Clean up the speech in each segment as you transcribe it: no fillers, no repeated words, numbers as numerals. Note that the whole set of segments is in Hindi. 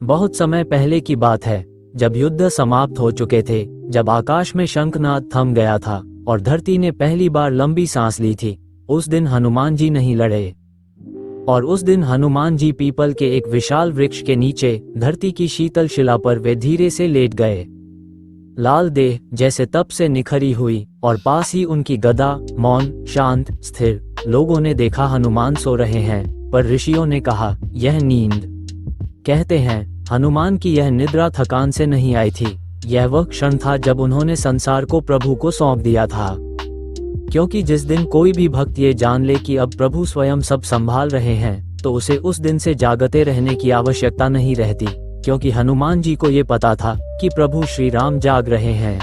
बहुत समय पहले की बात है, जब युद्ध समाप्त हो चुके थे, जब आकाश में शंखनाद थम गया था और धरती ने पहली बार लंबी सांस ली थी। उस दिन हनुमान जी नहीं लड़े, और उस दिन हनुमान जी पीपल के एक विशाल वृक्ष के नीचे धरती की शीतल शिला पर वे धीरे से लेट गए। लाल देह जैसे तप से निखरी हुई और पास ही उनकी गदा, मौन, शांत, स्थिर। लोगों ने देखा हनुमान सो रहे हैं, पर ऋषियों ने कहा यह नींद। कहते हैं हनुमान की यह निद्रा थकान से नहीं आई थी, यह वह क्षण था जब उन्होंने संसार को प्रभु को सौंप दिया था। क्योंकि जिस दिन कोई भी भक्त ये जान ले कि अब प्रभु स्वयं सब संभाल रहे हैं, तो उसे उस दिन से जागते रहने की आवश्यकता नहीं रहती, क्योंकि हनुमान जी को ये पता था कि प्रभु श्री राम जाग रहे हैं।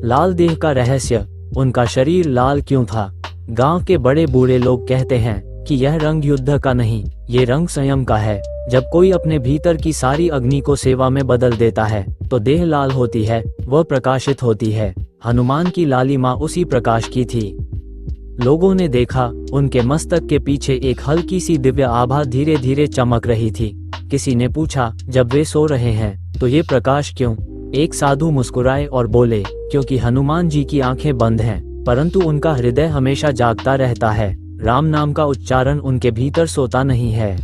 लाल देह का रहस्य, उनका शरीर लाल क्यों था? गांव के बड़े बूढ़े लोग कहते हैं कि यह रंग युद्ध का नहीं, ये रंग संयम का है। जब कोई अपने भीतर की सारी अग्नि को सेवा में बदल देता है, तो देह लाल होती है, वह प्रकाशित होती है। हनुमान की लालिमा उसी प्रकाश की थी। लोगों ने देखा, उनके मस्तक के पीछे एक हल्की सी दिव्य आभा धीरे धीरे चमक रही थी। किसी ने पूछा, जब वे सो रहे हैं तो ये प्रकाश क्यों? एक साधु मुस्कुराए और बोले, क्योंकि हनुमान जी की आंखें बंद हैं, परंतु उनका हृदय हमेशा जागता रहता है। राम नाम का उच्चारण उनके भीतर सोता नहीं है।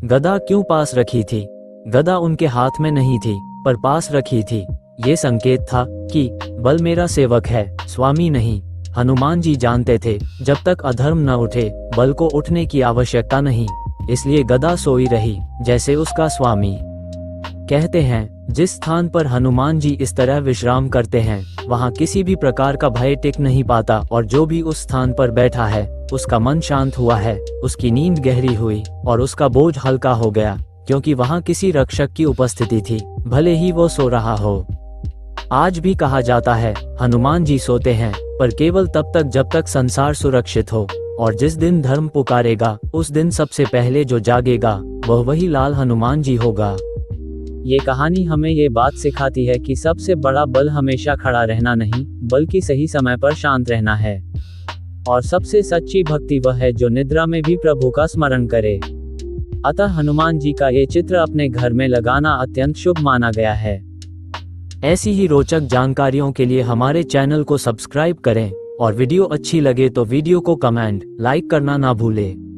गदा क्यों पास रखी थी? गदा उनके हाथ में नहीं थी, पर पास रखी थी। ये संकेत था कि बल मेरा सेवक है, स्वामी नहीं। हनुमान जी जानते थे, जब तक अधर्म न उठे, बल को उठने की आवश्यकता नहीं। इसलिए गदा सोई रही, जैसे उसका स्वामी। कहते हैं, जिस स्थान पर हनुमान जी इस तरह विश्राम करते हैं, वहाँ किसी भी प्रकार का भय टिक नहीं पाता, और जो भी उस स्थान पर बैठा है, उसका मन शांत हुआ है, उसकी नींद गहरी हुई और उसका बोझ हल्का हो गया, क्योंकि वहाँ किसी रक्षक की उपस्थिति थी, भले ही वो सो रहा हो। आज भी कहा जाता है, हनुमान जी सोते हैं, पर केवल तब तक जब तक संसार सुरक्षित हो, और जिस दिन धर्म पुकारेगा, उस दिन सबसे पहले जो जागेगा, वह वही लाल हनुमान जी होगा। ये कहानी हमें ये बात सिखाती है कि सबसे बड़ा बल हमेशा खड़ा रहना नहीं, बल्कि सही समय पर शांत रहना है। और सबसे सच्ची भक्ति वह है जो निद्रा में भी प्रभु का स्मरण करे। अतः हनुमान जी का ये चित्र अपने घर में लगाना अत्यंत शुभ माना गया है। ऐसी ही रोचक जानकारियों के लिए हमारे चैनल को सब्सक्राइब करें, और वीडियो अच्छी लगे तो वीडियो को कमेंट, लाइक करना ना भूलें।